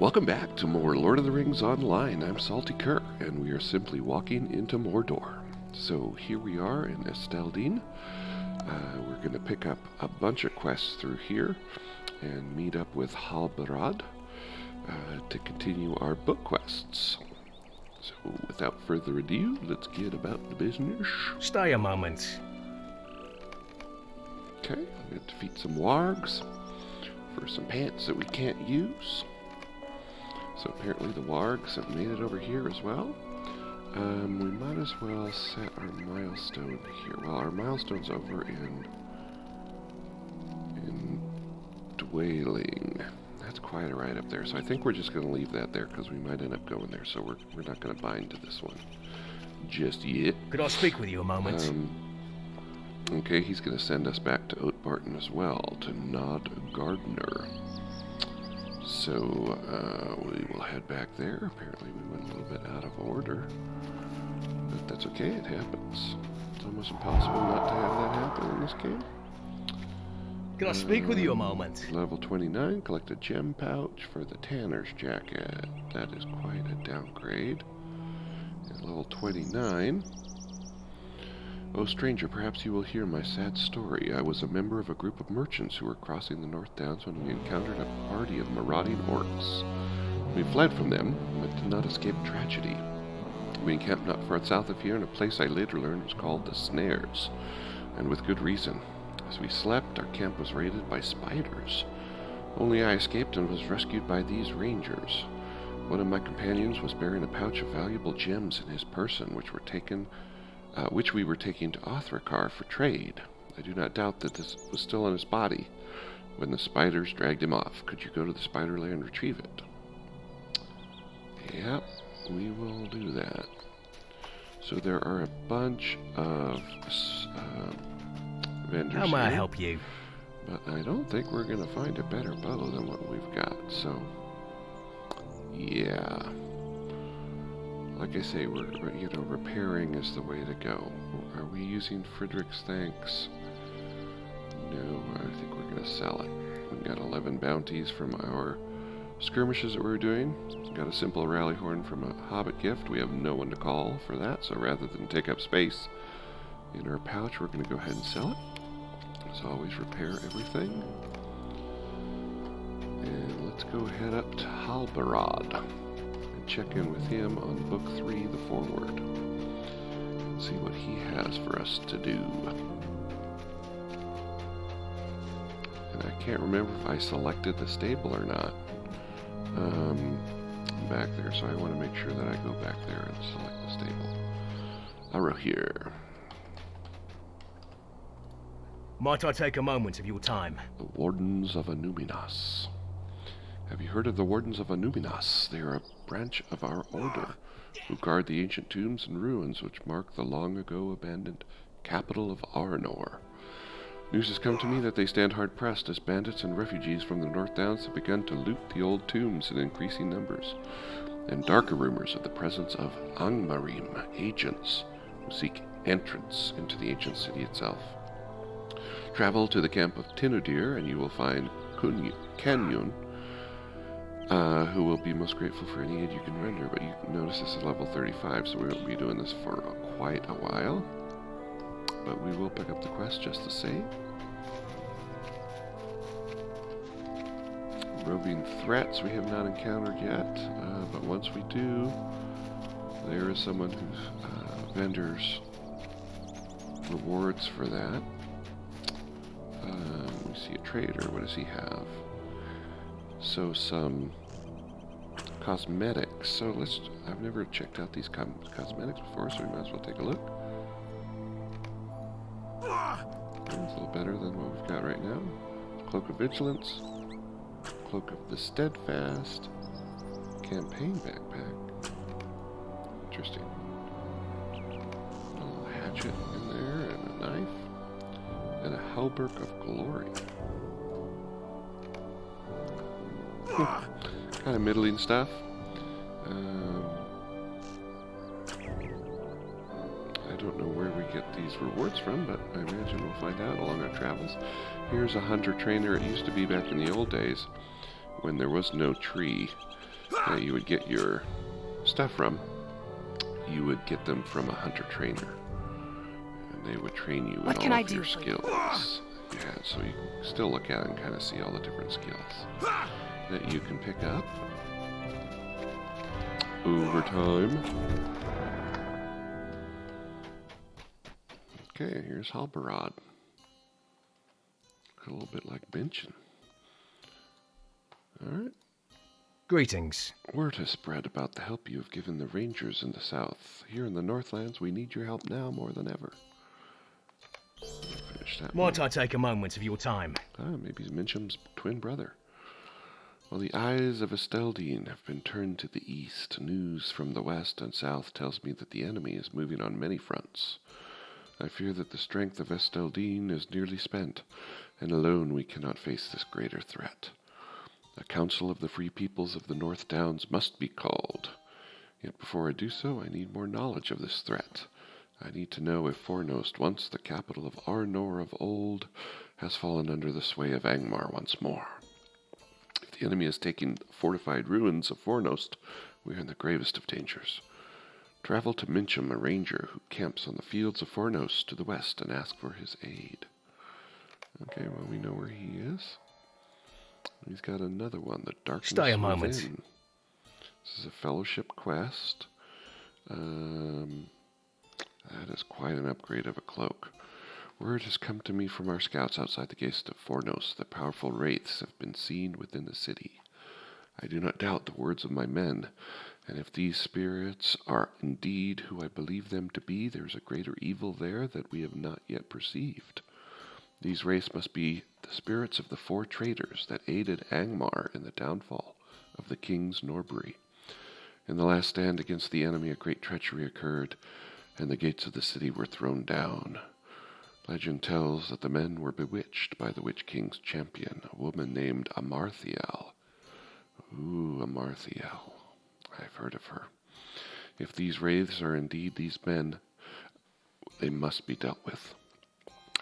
Welcome back to more Lord of the Rings Online. I'm Salty Kerr, and we are simply walking into Mordor. So here we are in Esteldin. We're going to pick up a bunch of quests through here and meet up with Halbarad to continue our book quests. So without further ado, let's get about the business. Stay a moment. Okay, I'm going to defeat some wargs for some pants that we can't use. So apparently the wargs have made it over here as well. We might as well set our milestone here. Well, our milestone's over in Dwelling. That's quite a ride up there. So I think we're just going to leave that there because we might end up going there. So we're not going to bind to this one just yet. Could I speak with you a moment? Okay, he's going to send us back to Oatbarton as well, to Nod Gardener. So, we will head back there. Apparently we went a little bit out of order. But that's okay, it happens. It's almost impossible not to have that happen in this game. Could I speak with you a moment? Level 29, collect a gem pouch for the Tanner's jacket. That is quite a downgrade. At level 29... Oh, stranger, perhaps you will hear my sad story. I was a member of a group of merchants who were crossing the North Downs when we encountered a party of marauding orcs. We fled from them, but did not escape tragedy. We encamped not far south of here in a place I later learned was called the Snares, and with good reason. As we slept, our camp was raided by spiders. Only I escaped and was rescued by these rangers. One of my companions was bearing a pouch of valuable gems in his person, which we were taking to Othrakar for trade. I do not doubt that this was still on his body when the spiders dragged him off. Could you go to the spider lair and retrieve it? Yep, we will do that. So there are a bunch of vendors. How may I here, help you? but I don't think we're going to find a better bow than what we've got. So, yeah. Like I say, repairing is the way to go. Are we using Friedrich's thanks? No, I think we're going to sell it. We've got 11 bounties from our skirmishes that we're doing. We've got a simple rally horn from a hobbit gift. We have no one to call for that, so rather than take up space in our pouch, we're going to go ahead and sell it. As always, repair everything. And let's go head up to Halbarad. Check in with him on book 3, the foreword, and see what he has for us to do. And I can't remember if I selected the stable or not back there, so I want to make sure that I go back there and select the stable. Arrow here. Might I take a moment of your time? The Wardens of Anuminas. Have you heard of the Wardens of Anuminas? They are a branch of our order, who guard the ancient tombs and ruins which mark the long-ago abandoned capital of Arnor. News has come to me that they stand hard-pressed as bandits and refugees from the North Downs have begun to loot the old tombs in increasing numbers, and darker rumors of the presence of Angmarim agents who seek entrance into the ancient city itself. Travel to the camp of Tinudir and you will find Canyun, who will be most grateful for any aid you can render, but you can notice this is level 35, so we won't be doing this for quite a while. But we will pick up the quest just the same. Roving threats we have not encountered yet, but once we do, there is someone who vendors rewards for that. We see a trader. What does he have? So some cosmetics. So I've never checked out these cosmetics before, so we might as well take a look. It's a little better than what we've got right now. Cloak of Vigilance, Cloak of the Steadfast, Campaign Backpack. Interesting. A little hatchet in there, and a knife, and a Hauberk of Glory. Kind of middling stuff. I don't know where we get these rewards from, but I imagine we'll find out along our travels. Here's a hunter trainer. It used to be back in the old days when there was no tree that you would get your stuff from, you would get them from a hunter trainer. And they would train you in all of your skills. Yeah, so you can still look at it and kind of see all the different skills that you can pick up over time. Okay, here's Halberad. A little bit like Benchen. Alright. Greetings. Word has spread about the help you have given the rangers in the south. Here in the Northlands, we need your help now more than ever. Finish that. Might I take a moment of your time? Maybe he's Minchem's twin brother. Well, the eyes of Esteldin have been turned to the east. News from the west and south tells me that the enemy is moving on many fronts. I fear that the strength of Esteldin is nearly spent, and alone we cannot face this greater threat. A council of the free peoples of the North Downs must be called. Yet before I do so, I need more knowledge of this threat. I need to know if Fornost, once the capital of Arnor of old, has fallen under the sway of Angmar once more. If the enemy is taking the fortified ruins of Fornost, we are in the gravest of dangers. Travel to Minchem, a ranger who camps on the fields of Fornost to the west, and ask for his aid. Okay, well, we know where he is. He's got another one, the Darkness Stay a moment. Within. This is a fellowship quest. That is quite an upgrade of a cloak. Word has come to me from our scouts outside the gates of Fornost that powerful wraiths have been seen within the city. I do not doubt the words of my men, and if these spirits are indeed who I believe them to be, there is a greater evil there that we have not yet perceived. These wraiths must be the spirits of the 4 traitors that aided Angmar in the downfall of the kings Norbury. In the last stand against the enemy, a great treachery occurred, and the gates of the city were thrown down. Legend tells that the men were bewitched by the Witch King's champion, a woman named Amarthiel. Ooh, Amarthiel. I've heard of her. If these wraiths are indeed these men, they must be dealt with.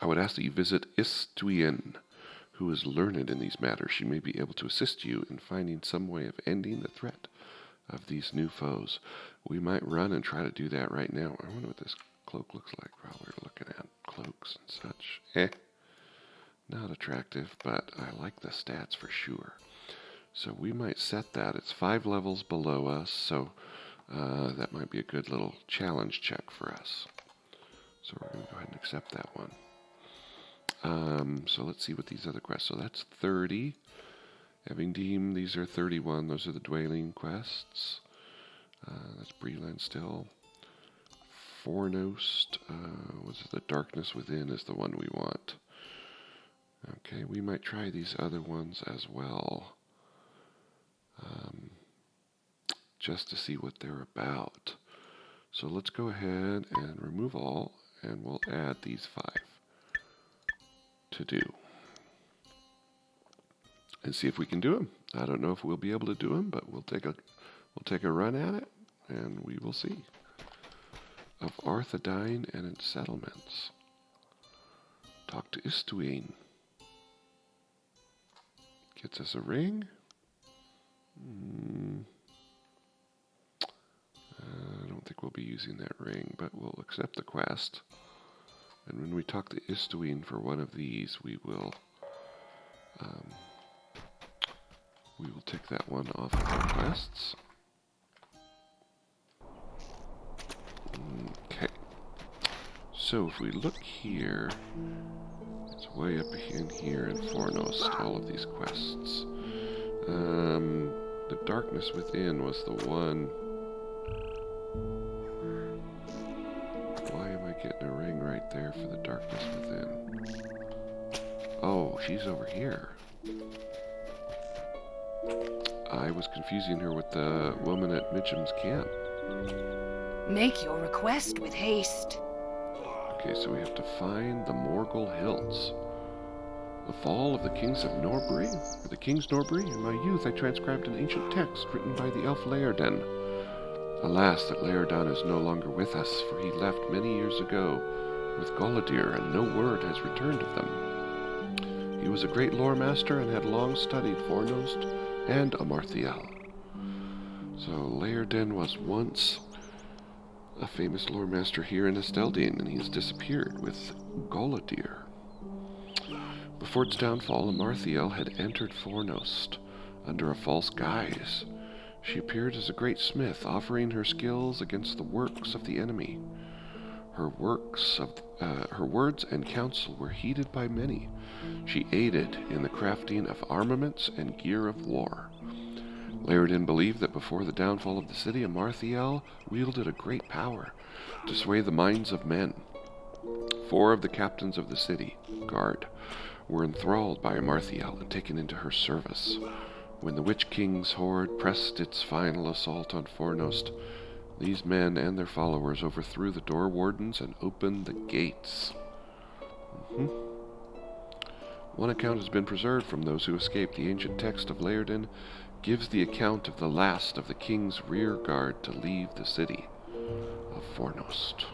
I would ask that you visit Esteldin, who is learned in these matters. She may be able to assist you in finding some way of ending the threat of these new foes. We might run and try to do that right now. I wonder what this cloak looks like while we're looking at cloaks and such. Not attractive, but I like the stats for sure. So we might set that. It's 5 levels below us, so that might be a good little challenge check for us. So we're going to go ahead and accept that one. So let's see what these other quests. So that's 30. Evingdeem, these are 31. Those are the Dwayling quests. That's Breland still. Fornost, the Darkness Within is the one we want. Okay, we might try these other ones as well. Just to see what they're about. So let's go ahead and remove all, and we'll add these 5 to do. And see if we can do them. I don't know if we'll be able to do them, but we'll take a run at it, and we will see. Of Arthedain and its settlements. Talk to Esteldin. Gets us a ring. I don't think we'll be using that ring, but we'll accept the quest. And when we talk to Esteldin for one of these, we will tick that one off of our quests. Okay. So if we look here, it's way up in here in Fornost, all of these quests. The Darkness Within was the one. Why am I getting a ring right there for the Darkness Within? Oh, she's over here. I was confusing her with the woman at Mitchum's camp. Make your request with haste. Okay, so we have to find the Morgul Hills. The fall of the kings of Norbury? The kings Norbury? In my youth I transcribed an ancient text written by the elf Esteldin. Alas, that Esteldin is no longer with us, for he left many years ago with Golidir, and no word has returned of them. He was a great lore master and had long studied Fornost and Amarthiel. So Esteldin was once a famous lore master here in Esteldin, and he has disappeared with Golodir. Before its downfall, Amarthiel had entered Fornost under a false guise. She appeared as a great smith, offering her skills against the works of the enemy. Her words and counsel were heeded by many. She aided in the crafting of armaments and gear of war. Esteldin believed that before the downfall of the city, Amarthiel wielded a great power to sway the minds of men. 4 of the captains of the city guard were enthralled by Amarthiel and taken into her service. When the Witch King's horde pressed its final assault on Fornost, these men and their followers overthrew the door wardens and opened the gates. One account has been preserved from those who escaped. The ancient text of Esteldin gives the account of the last of the king's rear guard to leave the city of Fornost.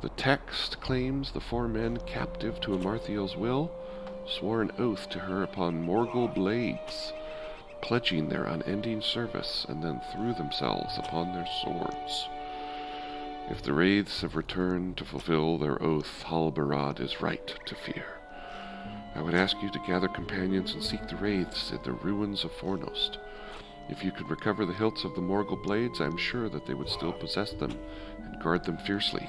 The text claims the 4 men captive to Amarthiel's will swore an oath to her upon Morgul blades, pledging their unending service, and then threw themselves upon their swords. If the wraiths have returned to fulfill their oath, Halbarad is right to fear. I would ask you to gather companions and seek the wraiths in the ruins of Fornost. If you could recover the hilts of the Morgul blades, I am sure that they would still possess them and guard them fiercely.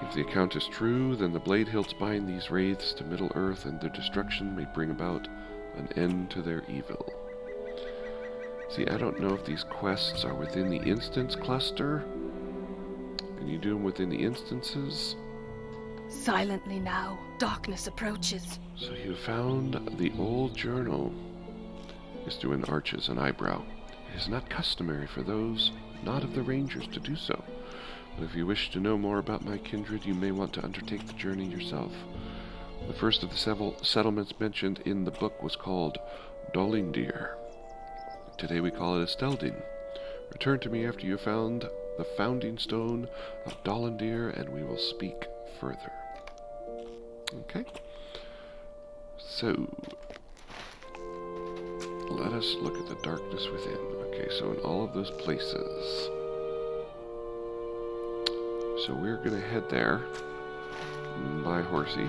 If the account is true, then the blade hilts bind these wraiths to Middle-earth, and their destruction may bring about an end to their evil. See, I don't know if these quests are within the instance cluster. Can you do them within the instances? Silently now, darkness approaches. So you found the old journal. Istuin arches an eyebrow. It is not customary for those not of the Rangers to do so. But if you wish to know more about my kindred, you may want to undertake the journey yourself. The first of the several settlements mentioned in the book was called Dolindir. Today we call it Esteldin. Return to me after you have found the founding stone of Dolindir, and we will speak further. Okay? So, let us look at the darkness within. Okay, so in all of those places. So we're going to head there by horsey.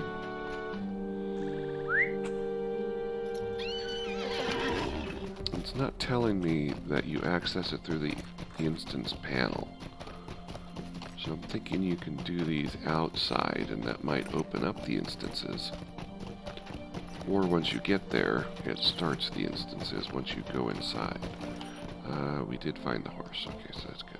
It's not telling me that you access it through the instance panel. So I'm thinking you can do these outside, and that might open up the instances. Or once you get there, it starts the instances once you go inside. We did find the horse. Okay, so that's good.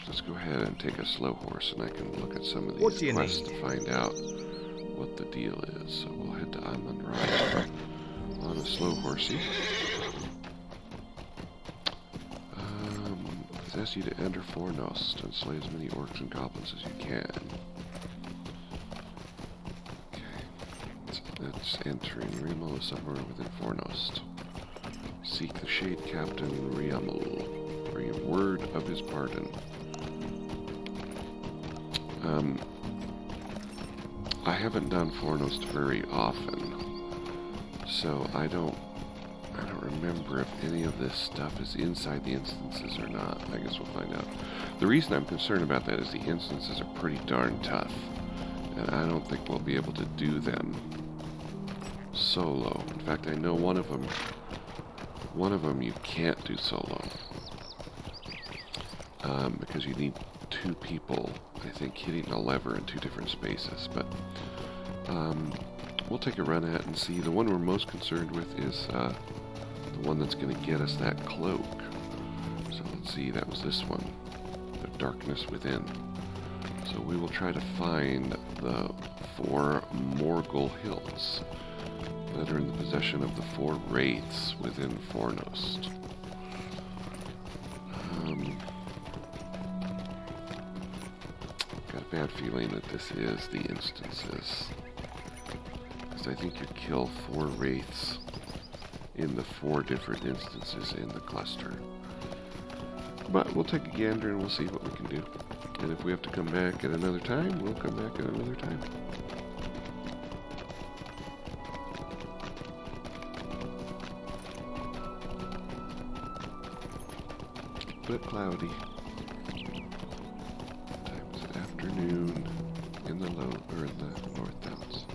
Let's go ahead and take a slow horse, and I can look at some of these quests to find out what the deal is. So we'll head to Amon Ride on a slow horsey. Possess you to enter Fornost and slay as many orcs and goblins as you can. Okay, that's entering. Riamel is somewhere within Fornost. Seek the Shade Captain Riamel. Bring a word of his pardon. I haven't done Fornost very often, so I don't remember if any of this stuff is inside the instances or not. I guess we'll find out. The reason I'm concerned about that is the instances are pretty darn tough, and I don't think we'll be able to do them solo. In fact, I know one of them you can't do solo, because you need 2 people, I think, hitting a lever in 2 different spaces. But we'll take a run at it and see. The one we're most concerned with is the one that's going to get us that cloak. So let's see, that was this one, the darkness within. So we will try to find the 4 Morgul hilts that are in the possession of the 4 wraiths within Fornost. Got a bad feeling that this is the instances, because I think you kill 4 wraiths in the 4 different instances in the cluster. But we'll take a gander and we'll see what we can do. And if we have to come back at another time, we'll come back at another time. but cloudy. Time is afternoon in the in the north belts.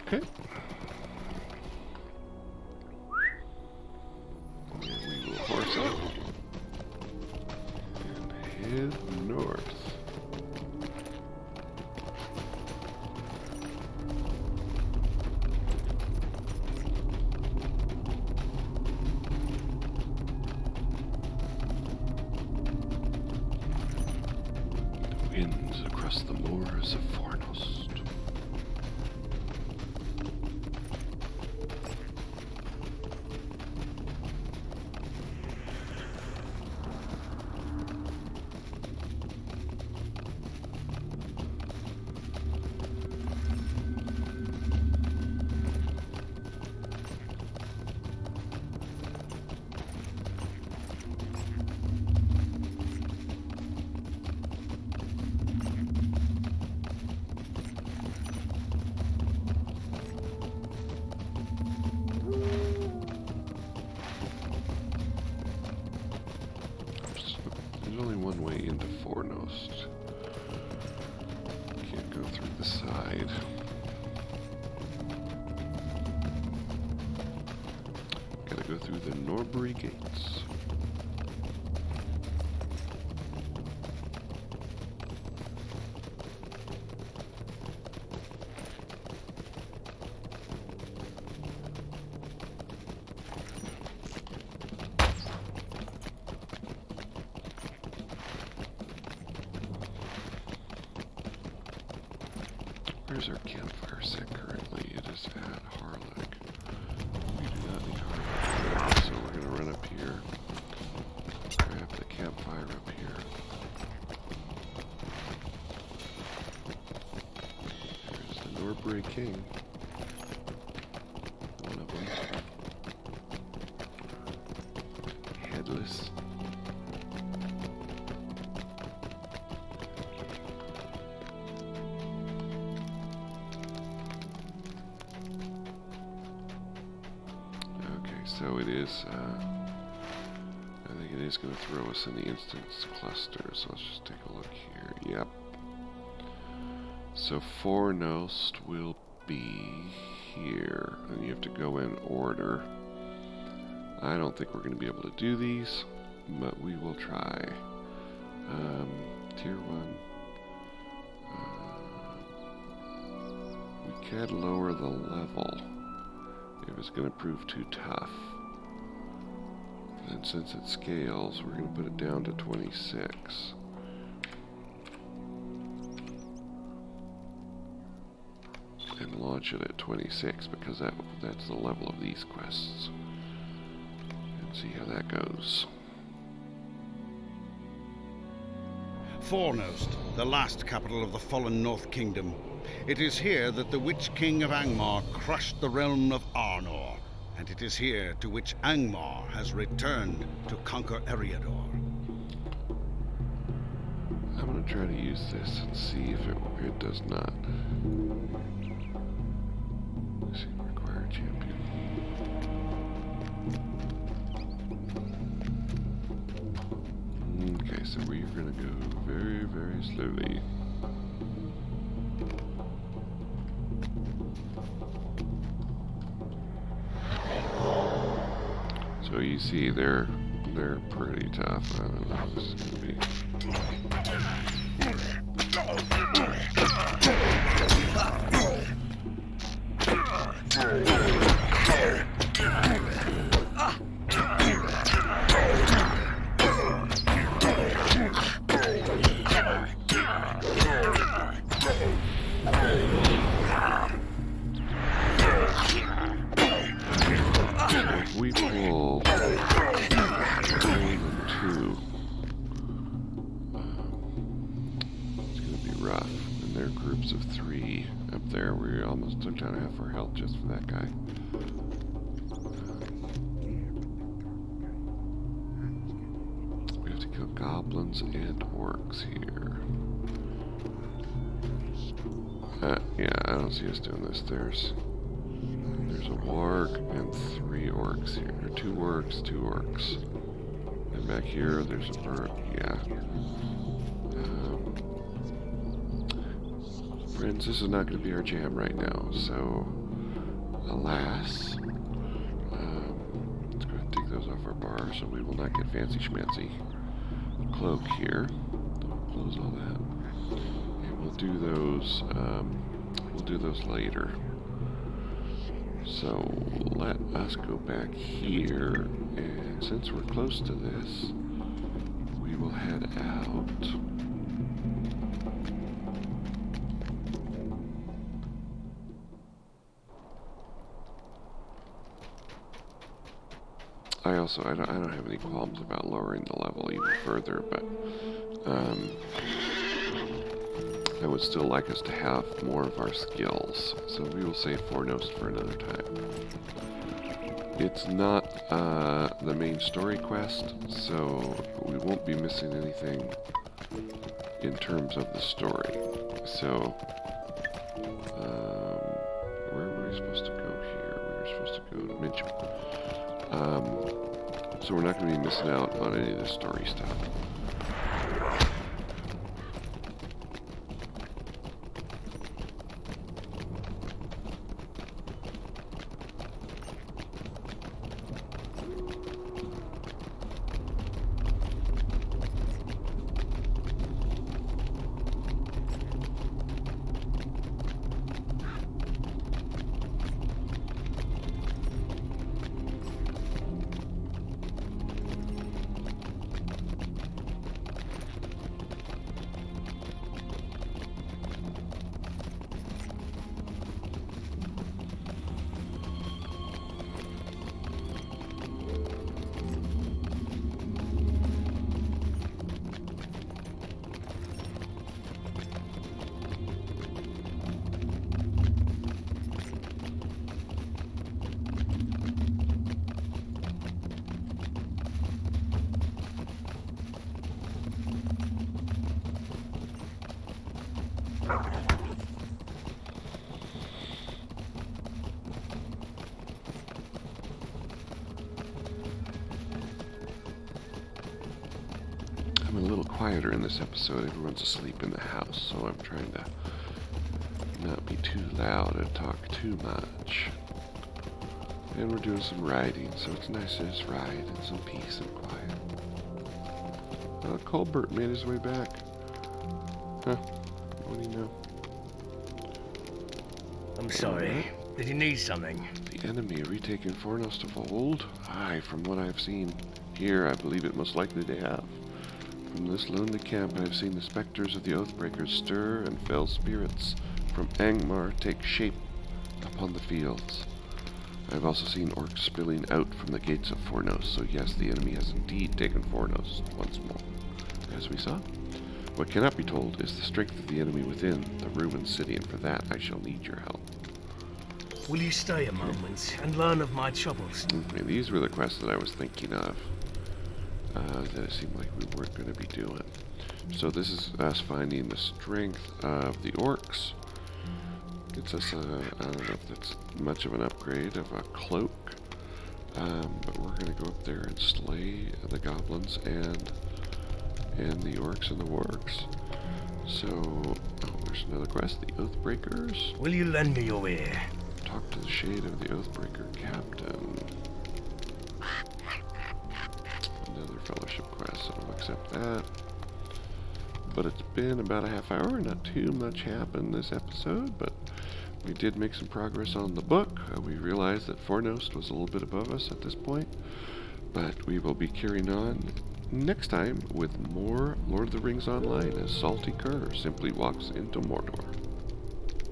Okay. And we will horse up and head north. The winds across the moors of Fornost. There's only one way into Fornost. Can't go through the side. Gotta go through the Norbury gates. Where's our campfire set currently? It is at Harlech. We do not need Harlech, so we're going to run up here. Grab the campfire up here. There's the Norbury King. One of them. Headless. So it is, I think it is going to throw us in the instance cluster, so let's just take a look here. Yep. So Fornost will be here, and you have to go in order. I don't think we're going to be able to do these, but we will try. Tier 1. We could lower the level if it's going to prove too tough. And since it scales, we're going to put it down to 26. And launch it at 26 because that's the level of these quests. And see how that goes. Fornost, the last capital of the fallen North Kingdom. It is here that the Witch King of Angmar crushed the realm of Arnor, and it is here to which Angmar has returned to conquer Eriador. I'm going to try to use this and see if it does not. Let's see, require champion. Okay, so we're going to go very, very slowly. So you see, they're pretty tough. I don't know. This is gonna be. If we pull more than two, it's going to be rough. And there are groups of three up there. We almost took down half our health just for that guy. We have to kill goblins and orcs here. Yeah, I don't see us doing this. There's a warg and 3 orcs here. Or 2 wargs, 2 orcs. And back here, there's a bird. Yeah. Friends, this is not going to be our jam right now. So, alas, let's go ahead and take those off our bar so we will not get fancy schmancy. Cloak here. Don't close all that. And we'll do those. We'll do those later. So let us go back here, and since we're close to this, we will head out. I don't have any qualms about lowering the level even further, but I would still like us to have more of our skills, so we will save Fornost for another time. It's not the main story quest, so we won't be missing anything in terms of the story. So, where were we supposed to go here? We were supposed to go to Mitchell. So we're not going to be missing out on any of the story stuff. I'm a little quieter in this episode. Everyone's asleep in the house, so I'm trying to not be too loud and talk too much. And we're doing some riding, so it's nice to just ride in some peace and quiet. Colbert made his way back. Huh? What do you know? I'm sorry. Did you need something? The enemy retaken Fornost of old? Aye, from what I've seen here, I believe it most likely they have. From this lonely camp I have seen the specters of the Oathbreakers stir, and fell spirits from Angmar take shape upon the fields. I have also seen orcs spilling out from the gates of Fornost, so yes, the enemy has indeed taken Fornost once more. As we saw, what cannot be told is the strength of the enemy within the ruined city, and for that I shall need your help. Will you stay a moment and learn of my troubles? And these were the quests that I was thinking of, that it seemed like we weren't going to be doing. So this is us finding the strength of the orcs. Gets us I don't know if that's much of an upgrade of a cloak, but we're going to go up there and slay the goblins and the orcs and the wargs. So, there's another quest, the Oathbreakers. Will you lend me your ear? Talk to the shade of the Oathbreaker captain. fellowship quest, so we'll accept that. But it's been about a half hour, not too much happened this episode, but we did make some progress on the book. We realized that Fornost was a little bit above us at this point, but we will be carrying on next time with more Lord of the Rings Online as Salty Cur simply walks into Mordor.